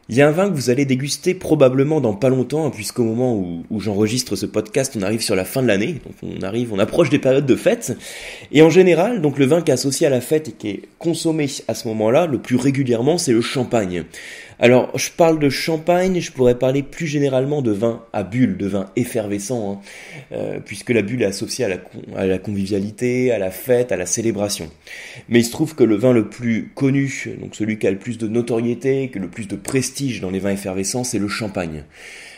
Il y a un vin que vous allez déguster probablement dans pas longtemps, puisqu'au moment où j'enregistre ce podcast, on arrive sur la fin de l'année, donc on approche des périodes de fête. Et en général, donc le vin qui est associé à la fête et qui est consommé à ce moment-là, le plus régulièrement, c'est le champagne. Alors, je parle de champagne, je pourrais parler plus généralement de vin à bulles, de vin effervescent, puisque la bulle est associée à la convivialité, à la fête, à la célébration. Mais il se trouve que le vin le plus connu, donc celui qui a le plus de notoriété, qui a le plus de prestige dans les vins effervescents, c'est le champagne.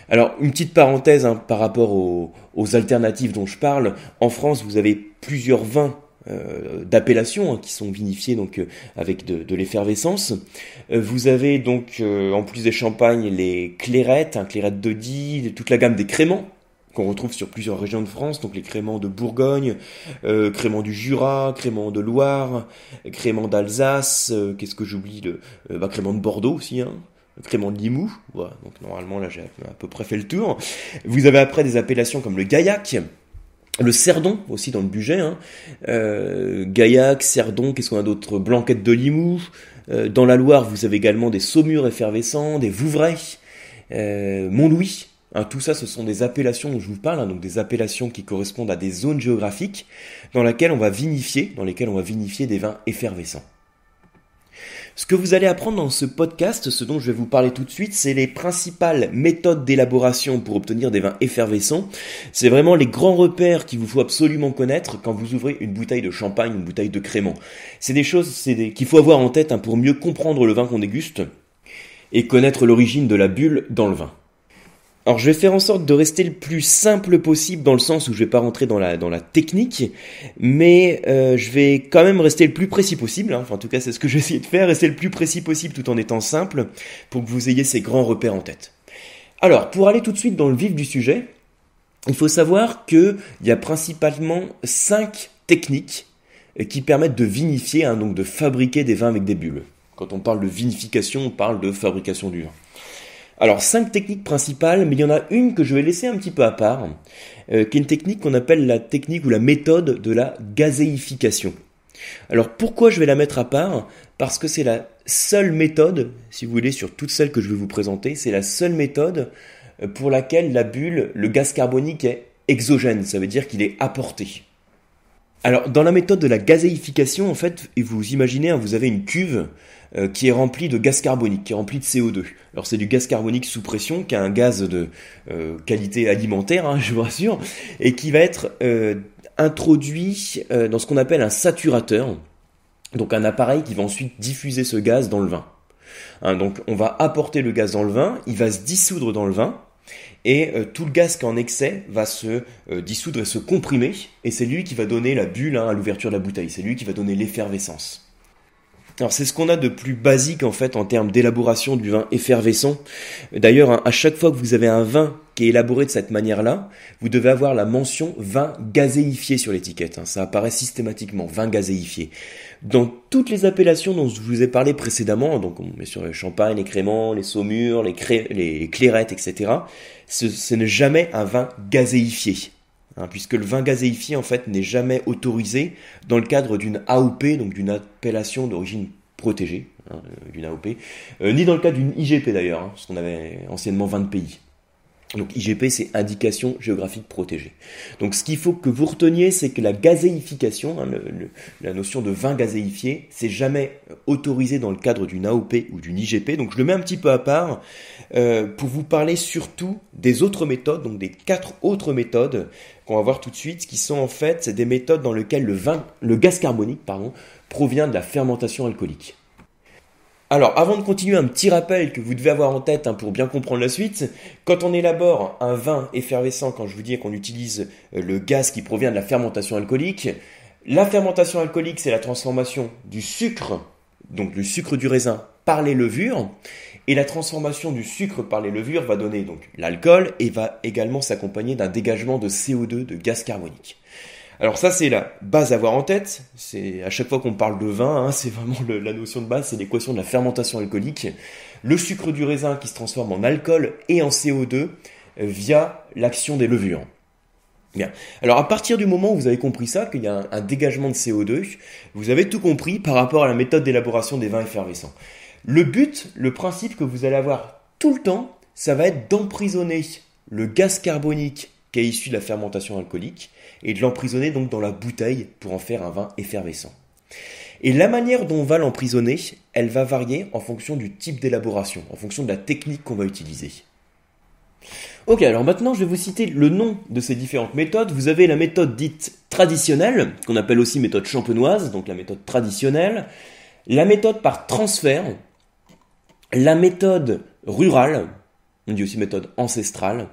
Alors, une petite parenthèse par rapport aux alternatives dont je parle. En France, vous avez plusieurs vins d'appellation qui sont vinifiés donc avec de l'effervescence. Vous avez donc en plus des champagnes les clairettes, clairette de Die, toute la gamme des créments qu'on retrouve sur plusieurs régions de France, donc les créments de Bourgogne, créments du Jura, créments de Loire, créments d'Alsace, qu'est-ce que j'oublie, créments de Bordeaux aussi, créments de Limoux, voilà, donc normalement là j'ai à peu près fait le tour. Vous avez après des appellations comme le Gaillac, le Cerdon aussi dans le Bugey, Gaillac, Cerdon, qu'est-ce qu'on a d'autre, Blanquette de Limoux. Dans la Loire, vous avez également des Saumur effervescents, des Vouvray, Montlouis. Tout ça, ce sont des appellations dont je vous parle, donc des appellations qui correspondent à des zones géographiques dans lesquelles on va vinifier des vins effervescents. Ce que vous allez apprendre dans ce podcast, ce dont je vais vous parler tout de suite, c'est les principales méthodes d'élaboration pour obtenir des vins effervescents. C'est vraiment les grands repères qu'il vous faut absolument connaître quand vous ouvrez une bouteille de champagne, une bouteille de crément. C'est des choses qu'il faut avoir en tête pour mieux comprendre le vin qu'on déguste et connaître l'origine de la bulle dans le vin. Alors je vais faire en sorte de rester le plus simple possible dans le sens où je vais pas rentrer dans la technique, mais je vais quand même rester le plus précis possible, en tout cas c'est ce que j'ai essayé de faire, rester le plus précis possible tout en étant simple pour que vous ayez ces grands repères en tête. Alors pour aller tout de suite dans le vif du sujet, il faut savoir qu'il y a principalement 5 techniques qui permettent de vinifier, donc de fabriquer des vins avec des bulles. Quand on parle de vinification, on parle de fabrication du vin. Alors, 5 techniques principales, mais il y en a une que je vais laisser un petit peu à part, qui est une technique qu'on appelle la technique ou la méthode de la gazéification. Alors, pourquoi je vais la mettre à part ? Parce que c'est la seule méthode, si vous voulez, sur toutes celles que je vais vous présenter, c'est la seule méthode pour laquelle la bulle, le gaz carbonique est exogène, ça veut dire qu'il est apporté. Alors, dans la méthode de la gazéification, en fait, vous imaginez, vous avez une cuve qui est remplie de gaz carbonique, qui est remplie de CO2. Alors, c'est du gaz carbonique sous pression, qui est un gaz de qualité alimentaire, je vous rassure, et qui va être introduit dans ce qu'on appelle un saturateur, donc un appareil qui va ensuite diffuser ce gaz dans le vin. Donc, on va apporter le gaz dans le vin, il va se dissoudre dans le vin, et tout le gaz qui est en excès va se dissoudre et se comprimer, et c'est lui qui va donner la bulle à l'ouverture de la bouteille, c'est lui qui va donner l'effervescence. Alors c'est ce qu'on a de plus basique en fait en termes d'élaboration du vin effervescent. D'ailleurs, à chaque fois que vous avez un vin qui est élaboré de cette manière-là, vous devez avoir la mention vin gazéifié sur l'étiquette. Ça apparaît systématiquement, vin gazéifié. Dans toutes les appellations dont je vous ai parlé précédemment, donc on met sur le champagne, les créments, les saumures, les clairettes, etc., ce n'est jamais un vin gazéifié. Puisque le vin gazéifié en fait n'est jamais autorisé dans le cadre d'une AOP, donc d'une appellation d'origine protégée, d'une AOP, ni dans le cadre d'une IGP d'ailleurs, parce qu'on avait anciennement 20 pays. Donc IGP, c'est indication géographique protégée. Donc ce qu'il faut que vous reteniez, c'est que la gazéification, la notion de vin gazéifié, c'est jamais autorisé dans le cadre d'une AOP ou d'une IGP. Donc je le mets un petit peu à part pour vous parler surtout des autres méthodes, donc des 4 autres méthodes qu'on va voir tout de suite, qui sont en fait des méthodes dans lesquelles le gaz carbonique provient de la fermentation alcoolique. Alors, avant de continuer, un petit rappel que vous devez avoir en tête pour bien comprendre la suite. Quand on élabore un vin effervescent, quand je vous dis qu'on utilise le gaz qui provient de la fermentation alcoolique, la fermentation alcoolique, c'est la transformation du sucre, donc le sucre du raisin, par les levures. Et la transformation du sucre par les levures va donner donc l'alcool et va également s'accompagner d'un dégagement de CO2, de gaz carbonique. Alors ça, c'est la base à avoir en tête. C'est à chaque fois qu'on parle de vin, c'est vraiment la notion de base, c'est l'équation de la fermentation alcoolique. Le sucre du raisin qui se transforme en alcool et en CO2 via l'action des levures. Bien. Alors à partir du moment où vous avez compris ça, qu'il y a un dégagement de CO2, vous avez tout compris par rapport à la méthode d'élaboration des vins effervescents. Le but, le principe que vous allez avoir tout le temps, ça va être d'emprisonner le gaz carbonique qui est issu de la fermentation alcoolique et de l'emprisonner donc dans la bouteille pour en faire un vin effervescent. Et la manière dont on va l'emprisonner, elle va varier en fonction du type d'élaboration, en fonction de la technique qu'on va utiliser. Ok, alors maintenant je vais vous citer le nom de ces différentes méthodes. Vous avez la méthode dite traditionnelle, qu'on appelle aussi méthode champenoise, donc la méthode traditionnelle, la méthode par transfert, la méthode rurale, on dit aussi méthode ancestrale,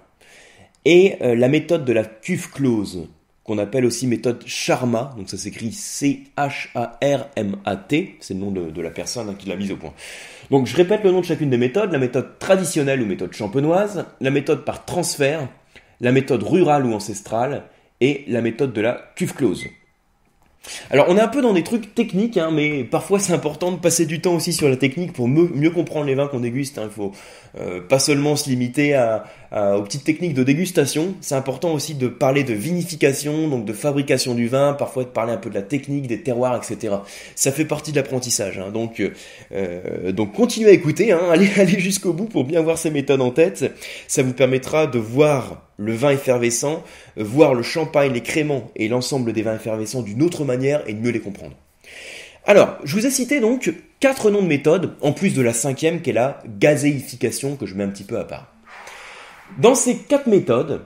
et la méthode de la cuve close, qu'on appelle aussi méthode Charmat, donc ça s'écrit C-H-A-R-M-A-T, c'est le nom de la personne qui l'a mise au point. Donc je répète le nom de chacune des méthodes, la méthode traditionnelle ou méthode champenoise, la méthode par transfert, la méthode rurale ou ancestrale, et la méthode de la cuve close. Alors on est un peu dans des trucs techniques, mais parfois c'est important de passer du temps aussi sur la technique pour mieux comprendre les vins qu'on déguste. Il faut pas seulement se limiter aux petites techniques de dégustation, c'est important aussi de parler de vinification, donc de fabrication du vin, parfois de parler un peu de la technique, des terroirs, etc. Ça fait partie de l'apprentissage, donc continuez à écouter, allez jusqu'au bout pour bien voir ces méthodes en tête. Ça vous permettra de voir le vin effervescent, voir le champagne, les créments et l'ensemble des vins effervescents d'une autre manière et de mieux les comprendre. Alors, je vous ai cité donc 4 noms de méthodes, en plus de la 5e qui est la gazéification que je mets un petit peu à part. Dans ces 4 méthodes,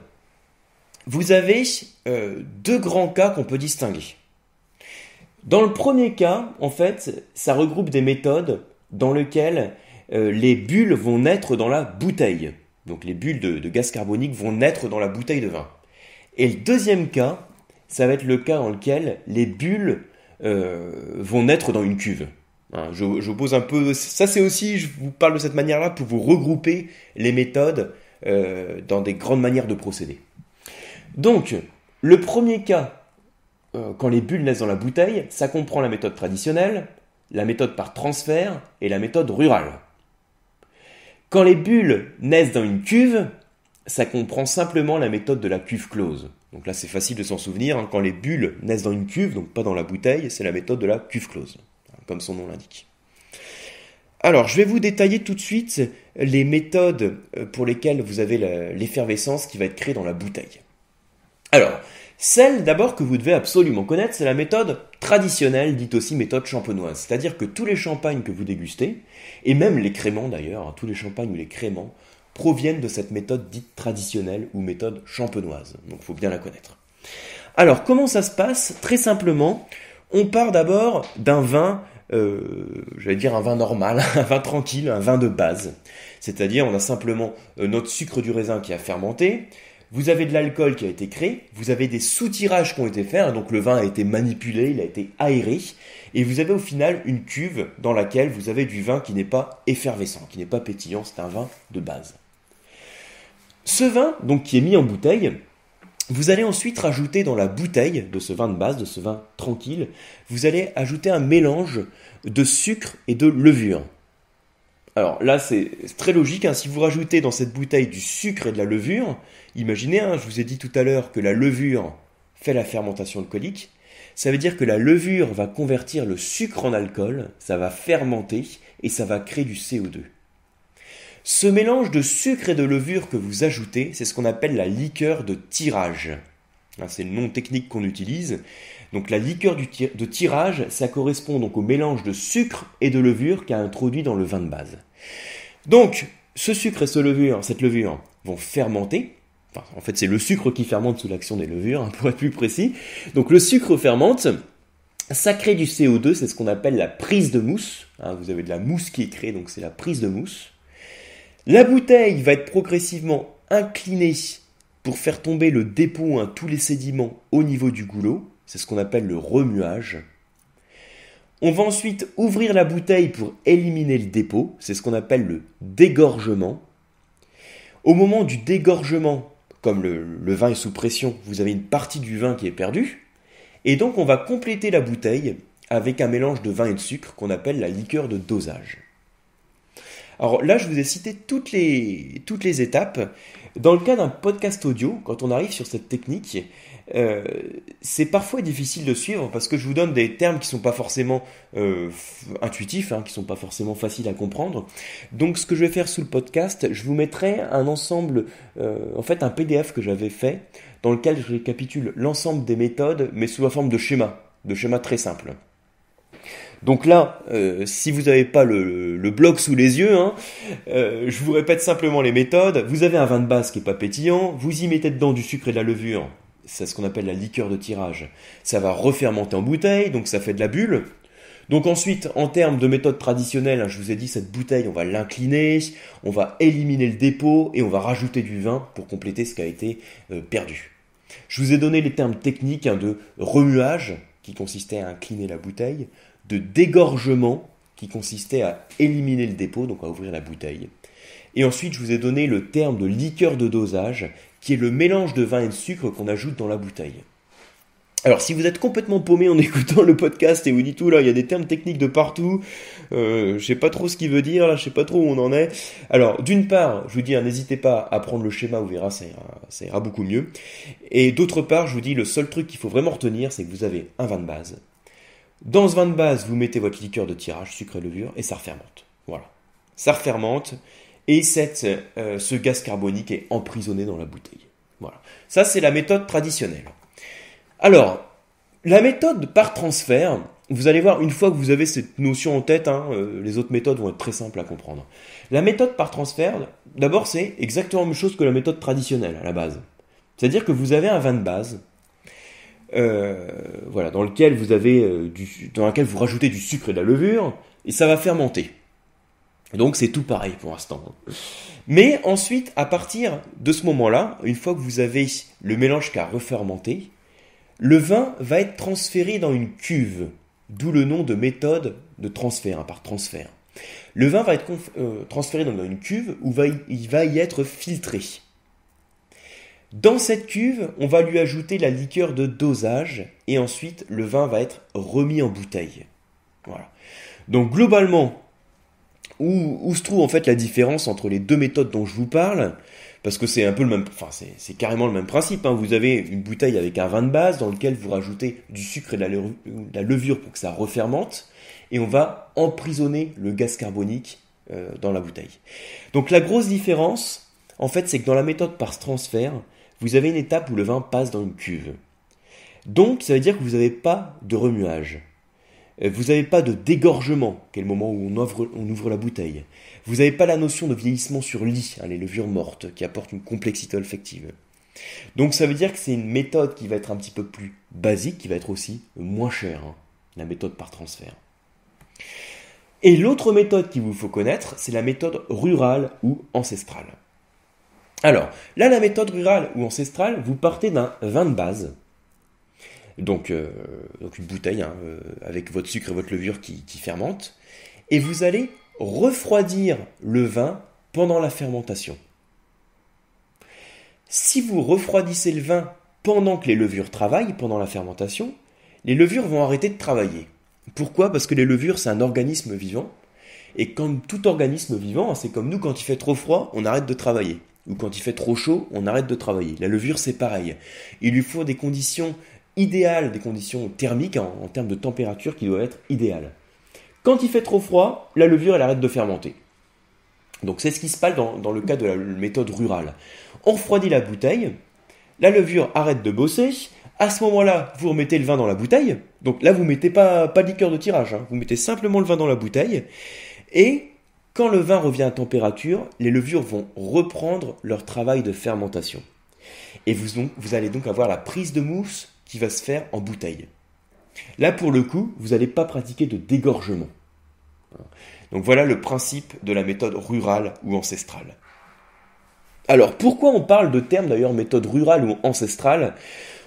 vous avez 2 grands cas qu'on peut distinguer. Dans le premier cas, en fait, ça regroupe des méthodes dans lesquelles les bulles vont naître dans la bouteille. Donc les bulles de gaz carbonique vont naître dans la bouteille de vin. Et le deuxième cas, ça va être le cas dans lequel les bulles vont naître dans une cuve. Je pose un peu... Ça c'est aussi, je vous parle de cette manière-là pour vous regrouper les méthodes dans des grandes manières de procéder. Donc, le premier cas, quand les bulles naissent dans la bouteille, ça comprend la méthode traditionnelle, la méthode par transfert et la méthode rurale. Quand les bulles naissent dans une cuve, ça comprend simplement la méthode de la cuve close. Donc là, c'est facile de s'en souvenir. Quand les bulles naissent dans une cuve, donc pas dans la bouteille, c'est la méthode de la cuve close, comme son nom l'indique. Alors, je vais vous détailler tout de suite les méthodes pour lesquelles vous avez l'effervescence qui va être créée dans la bouteille. Alors, celle d'abord que vous devez absolument connaître, c'est la méthode traditionnelle, dite aussi méthode champenoise. C'est-à-dire que tous les champagnes que vous dégustez, et même les créments d'ailleurs, tous les champagnes ou les créments, proviennent de cette méthode dite traditionnelle ou méthode champenoise. Donc il faut bien la connaître. Alors comment ça se passe ? Très simplement, on part d'abord d'un vin, j'allais dire un vin normal, un vin tranquille, un vin de base. C'est-à-dire on a simplement notre sucre du raisin qui a fermenté, vous avez de l'alcool qui a été créé, vous avez des soutirages qui ont été faits, donc le vin a été manipulé, il a été aéré, et vous avez au final une cuve dans laquelle vous avez du vin qui n'est pas effervescent, qui n'est pas pétillant, c'est un vin de base. Ce vin, donc qui est mis en bouteille, vous allez ensuite rajouter dans la bouteille de ce vin de base, de ce vin tranquille, vous allez ajouter un mélange de sucre et de levure. Alors là, c'est très logique, si vous rajoutez dans cette bouteille du sucre et de la levure, imaginez, je vous ai dit tout à l'heure que la levure fait la fermentation alcoolique, ça veut dire que la levure va convertir le sucre en alcool, ça va fermenter et ça va créer du CO2. Ce mélange de sucre et de levure que vous ajoutez, c'est ce qu'on appelle la liqueur de tirage. C'est le nom technique qu'on utilise. Donc la liqueur de tirage, ça correspond donc au mélange de sucre et de levure qu'a introduit dans le vin de base. Donc ce sucre et cette levure vont fermenter. En fait, c'est le sucre qui fermente sous l'action des levures, pour être plus précis. Donc le sucre fermente, ça crée du CO2, c'est ce qu'on appelle la prise de mousse. Vous avez de la mousse qui est créée, donc c'est la prise de mousse. La bouteille va être progressivement inclinée pour faire tomber le dépôt, tous les sédiments au niveau du goulot. C'est ce qu'on appelle le remuage. On va ensuite ouvrir la bouteille pour éliminer le dépôt. C'est ce qu'on appelle le dégorgement. Au moment du dégorgement, comme le vin est sous pression, vous avez une partie du vin qui est perdue. Et donc on va compléter la bouteille avec un mélange de vin et de sucre qu'on appelle la liqueur de dosage. Alors là, je vous ai cité toutes les étapes. Dans le cas d'un podcast audio, quand on arrive sur cette technique, c'est parfois difficile de suivre parce que je vous donne des termes qui sont pas forcément intuitifs, qui sont pas forcément faciles à comprendre. Donc ce que je vais faire sous le podcast, je vous mettrai un ensemble, un PDF que j'avais fait, dans lequel je récapitule l'ensemble des méthodes, mais sous la forme de schémas très simples. Donc là, si vous n'avez pas le blog sous les yeux, je vous répète simplement les méthodes. Vous avez un vin de base qui n'est pas pétillant, vous y mettez dedans du sucre et de la levure, c'est ce qu'on appelle la liqueur de tirage. Ça va refermenter en bouteille, donc ça fait de la bulle. Donc ensuite, en termes de méthode traditionnelle, je vous ai dit, cette bouteille, on va l'incliner, on va éliminer le dépôt et on va rajouter du vin pour compléter ce qui a été perdu. Je vous ai donné les termes techniques de remuage, qui consistait à incliner la bouteille, de dégorgement, qui consistait à éliminer le dépôt, donc à ouvrir la bouteille. Et ensuite, je vous ai donné le terme de liqueur de dosage, qui est le mélange de vin et de sucre qu'on ajoute dans la bouteille. Alors, si vous êtes complètement paumé en écoutant le podcast et vous dites, là, il y a des termes techniques de partout, je sais pas trop ce qu'il veut dire, là, je sais pas trop où on en est. Alors, d'une part, je vous dis, n'hésitez pas à prendre le schéma, vous verrez, ça ira beaucoup mieux. Et d'autre part, je vous dis, le seul truc qu'il faut vraiment retenir, c'est que vous avez un vin de base. Dans ce vin de base, vous mettez votre liqueur de tirage, sucre et levure, et ça refermente. Voilà. Ça refermente, et ce gaz carbonique est emprisonné dans la bouteille. Voilà. Ça, c'est la méthode traditionnelle. Alors, la méthode par transfert, vous allez voir, une fois que vous avez cette notion en tête, les autres méthodes vont être très simples à comprendre. La méthode par transfert, d'abord, c'est exactement la même chose que la méthode traditionnelle, à la base. C'est-à-dire que vous avez un vin de base, dans lequel vous rajoutez du sucre et de la levure, et ça va fermenter. Donc c'est tout pareil pour l'instant. Mais ensuite, à partir de ce moment-là, une fois que vous avez le mélange qui a refermenté, le vin va être transféré dans une cuve, d'où le nom de méthode de transfert, par transfert. Le vin va être transféré dans une cuve où il va y être filtré. Dans cette cuve, on va lui ajouter la liqueur de dosage et ensuite le vin va être remis en bouteille. Voilà. Donc globalement, où se trouve en fait la différence entre les deux méthodes dont je vous parle ? Parce que c'est un peu le même, c'est carrément le même principe. Vous avez une bouteille avec un vin de base dans lequel vous rajoutez du sucre et de la levure pour que ça refermente et on va emprisonner le gaz carbonique dans la bouteille. Donc la grosse différence, en fait, c'est que dans la méthode par transfert, vous avez une étape où le vin passe dans une cuve. Donc, ça veut dire que vous n'avez pas de remuage. Vous n'avez pas de dégorgement, qui est le moment où on ouvre la bouteille. Vous n'avez pas la notion de vieillissement sur lit, les levures mortes, qui apportent une complexité olfactive. Donc, ça veut dire que c'est une méthode qui va être un petit peu plus basique, qui va être aussi moins chère, la méthode par transfert. Et l'autre méthode qu'il vous faut connaître, c'est la méthode rurale ou ancestrale. Alors, là, la méthode rurale ou ancestrale, vous partez d'un vin de base, donc une bouteille avec votre sucre et votre levure qui fermente, et vous allez refroidir le vin pendant la fermentation. Si vous refroidissez le vin pendant que les levures travaillent, pendant la fermentation, les levures vont arrêter de travailler. Pourquoi ? Parce que les levures, c'est un organisme vivant, et comme tout organisme vivant, c'est comme nous, quand il fait trop froid, on arrête de travailler. Ou quand il fait trop chaud, on arrête de travailler. La levure, c'est pareil. Il lui faut des conditions idéales, des conditions thermiques en termes de température qui doivent être idéales. Quand il fait trop froid, la levure, elle arrête de fermenter. Donc c'est ce qui se passe dans le cas de la méthode rurale. On refroidit la bouteille, la levure arrête de bosser, à ce moment-là, vous remettez le vin dans la bouteille. Donc là, vous ne mettez pas de liqueur de tirage, vous mettez simplement le vin dans la bouteille, et quand le vin revient à température, les levures vont reprendre leur travail de fermentation. Et vous allez donc avoir la prise de mousse qui va se faire en bouteille. Là, pour le coup, vous n'allez pas pratiquer de dégorgement. Donc voilà le principe de la méthode rurale ou ancestrale. Alors, pourquoi on parle de terme d'ailleurs méthode rurale ou ancestrale ?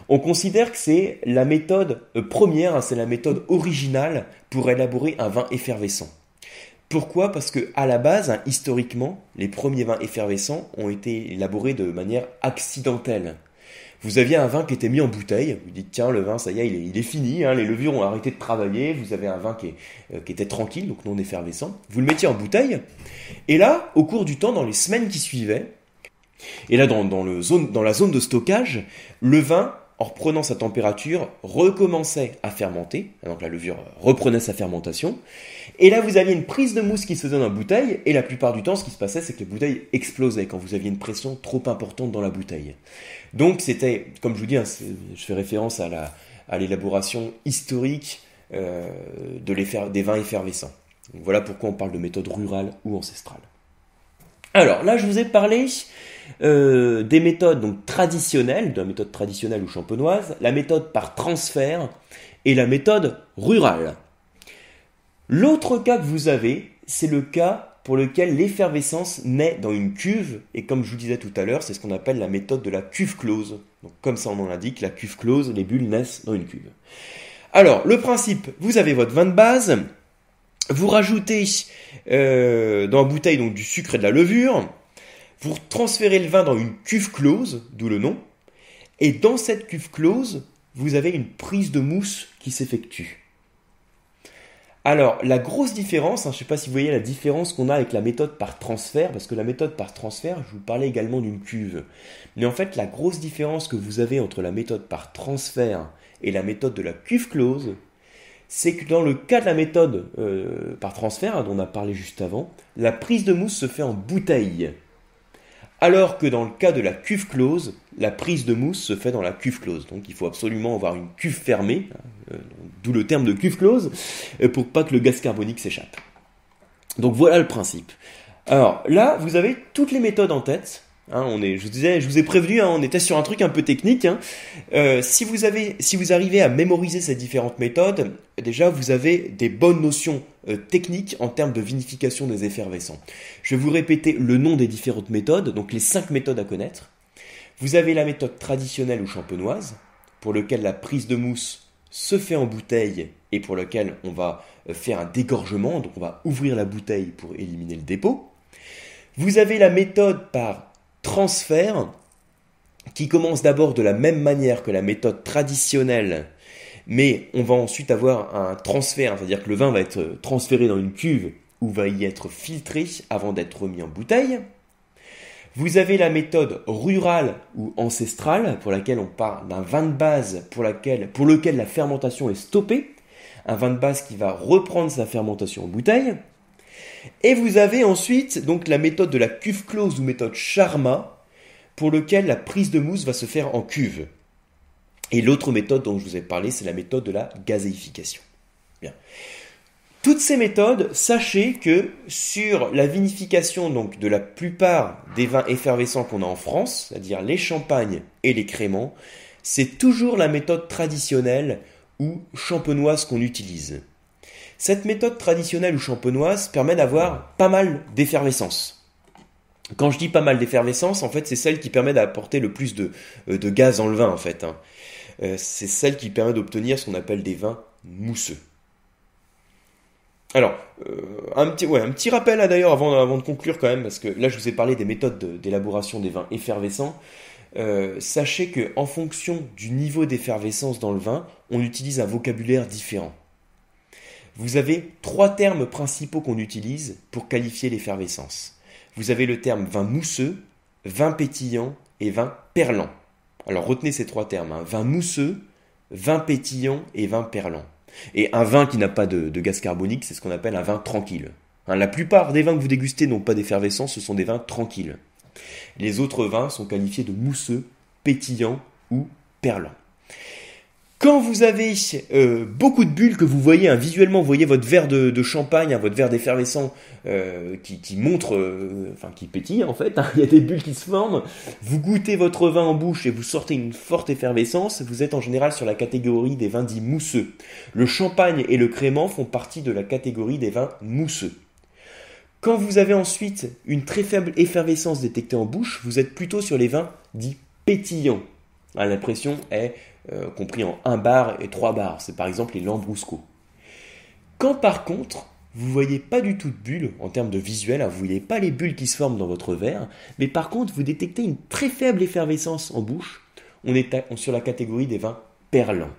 On considère que c'est la méthode première, c'est la méthode originale pour élaborer un vin effervescent. Pourquoi ? Parce que à la base, historiquement, les premiers vins effervescents ont été élaborés de manière accidentelle. Vous aviez un vin qui était mis en bouteille, vous dites tiens le vin ça y est il est fini, hein, les levures ont arrêté de travailler, vous avez un vin qui était tranquille, donc non effervescent, vous le mettiez en bouteille, et là au cours du temps, dans les semaines qui suivaient, et là dans la zone de stockage, le vin, en reprenant sa température, recommençait à fermenter, donc la levure reprenait sa fermentation, et là vous aviez une prise de mousse qui se faisait dans la bouteille, et la plupart du temps ce qui se passait c'est que les bouteilles explosaient quand vous aviez une pression trop importante dans la bouteille. Donc c'était, comme je vous dis, hein, je fais référence à l'élaboration historique des vins effervescents. Donc voilà pourquoi on parle de méthode rurale ou ancestrale. Alors là je vous ai parlé des méthodes donc traditionnelles, de la méthode traditionnelle ou champenoise, la méthode par transfert et la méthode rurale. L'autre cas que vous avez, c'est le cas pour lequel l'effervescence naît dans une cuve, et comme je vous disais tout à l'heure, c'est ce qu'on appelle la méthode de la cuve close. Donc comme ça on en indique, la cuve close, les bulles naissent dans une cuve. Alors, le principe, vous avez votre vin de base, vous rajoutez dans la bouteille donc, du sucre et de la levure, vous transférez le vin dans une cuve close, d'où le nom, et dans cette cuve close, vous avez une prise de mousse qui s'effectue. Alors, la grosse différence, je ne sais pas si vous voyez la différence qu'on a avec la méthode par transfert, parce que la méthode par transfert, je vous parlais également d'une cuve. Mais en fait, la grosse différence que vous avez entre la méthode par transfert et la méthode de la cuve close, c'est que dans le cas de la méthode par transfert, dont on a parlé juste avant, la prise de mousse se fait en bouteille. Alors que dans le cas de la cuve close, la prise de mousse se fait dans la cuve close. Donc il faut absolument avoir une cuve fermée, d'où le terme de cuve close, pour pas que le gaz carbonique s'échappe. Donc voilà le principe. Alors là, vous avez toutes les méthodes en tête. Je vous ai prévenu, on était sur un truc un peu technique. Si vous arrivez à mémoriser ces différentes méthodes, déjà vous avez des bonnes notions techniques en termes de vinification des effervescents. Je vais vous répéter le nom des différentes méthodes, donc les 5 méthodes à connaître. Vous avez la méthode traditionnelle ou champenoise, pour laquelle la prise de mousse se fait en bouteille et pour laquelle on va faire un dégorgement, donc on va ouvrir la bouteille pour éliminer le dépôt. Vous avez la méthode par transfert, qui commence d'abord de la même manière que la méthode traditionnelle, mais on va ensuite avoir un transfert, c'est-à-dire que le vin va être transféré dans une cuve où va y être filtré avant d'être remis en bouteille. Vous avez la méthode rurale ou ancestrale, pour laquelle on parle d'un vin de base pour lequel la fermentation est stoppée, un vin de base qui va reprendre sa fermentation en bouteille. Et vous avez ensuite donc la méthode de la cuve close ou méthode Charmat, pour lequel la prise de mousse va se faire en cuve. Et l'autre méthode dont je vous ai parlé, c'est la méthode de la gazéification. Bien. Toutes ces méthodes, sachez que sur la vinification donc, de la plupart des vins effervescents qu'on a en France, c'est-à-dire les champagnes et les créments, c'est toujours la méthode traditionnelle ou champenoise qu'on utilise. Cette méthode traditionnelle ou champenoise permet d'avoir pas mal d'effervescence. Quand je dis pas mal d'effervescence, en fait, c'est celle qui permet d'apporter le plus de gaz dans le vin, en fait. C'est celle qui permet d'obtenir ce qu'on appelle des vins mousseux. Alors, un petit rappel d'ailleurs avant de conclure quand même, parce que là je vous ai parlé des méthodes d'élaboration des vins effervescents. Sachez qu'en fonction du niveau d'effervescence dans le vin, on utilise un vocabulaire différent. Vous avez 3 termes principaux qu'on utilise pour qualifier l'effervescence. Vous avez le terme vin mousseux, vin pétillant et vin perlant. Alors retenez ces 3 termes, vin mousseux, vin pétillant et vin perlant. Et un vin qui n'a pas de gaz carbonique, c'est ce qu'on appelle un vin tranquille. La plupart des vins que vous dégustez n'ont pas d'effervescence, ce sont des vins tranquilles. Les autres vins sont qualifiés de mousseux, pétillants ou perlants. Quand vous avez beaucoup de bulles que vous voyez, visuellement vous voyez votre verre de champagne, votre verre d'effervescent qui montre, qui pétille en fait, il y a des bulles qui se forment, vous goûtez votre vin en bouche et vous sortez une forte effervescence, vous êtes en général sur la catégorie des vins dits mousseux. Le champagne et le crément font partie de la catégorie des vins mousseux. Quand vous avez ensuite une très faible effervescence détectée en bouche, vous êtes plutôt sur les vins dits pétillants. L'impression est compris en 1 bar et 3 bars. C'est par exemple les Lambrusco. Quand par contre, vous ne voyez pas du tout de bulles en termes de visuel, vous ne voyez pas les bulles qui se forment dans votre verre, mais par contre, vous détectez une très faible effervescence en bouche, on est sur la catégorie des vins perlants.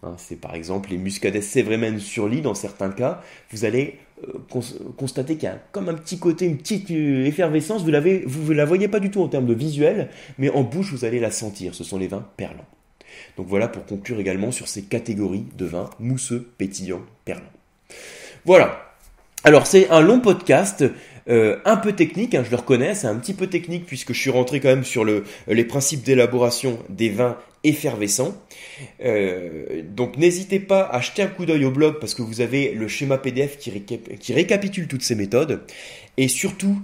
Hein, c'est par exemple les Muscadet Sévrémen sur lit dans certains cas. Vous allez constater qu'il y a comme un petit côté, une petite effervescence. Vous la voyez pas du tout en termes de visuel, mais en bouche vous allez la sentir. Ce sont les vins perlants. Donc voilà pour conclure également sur ces catégories de vins mousseux, pétillants, perlants. Voilà. Alors c'est un long podcast, un peu technique, hein, je le reconnais, c'est un petit peu technique puisque je suis rentré quand même sur les principes d'élaboration des vins effervescents. Donc n'hésitez pas à jeter un coup d'œil au blog parce que vous avez le schéma PDF qui récapitule toutes ces méthodes. Et surtout,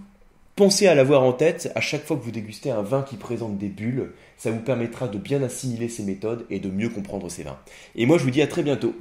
pensez à l'avoir en tête à chaque fois que vous dégustez un vin qui présente des bulles. Ça vous permettra de bien assimiler ces méthodes et de mieux comprendre ces vins. Et moi je vous dis à très bientôt.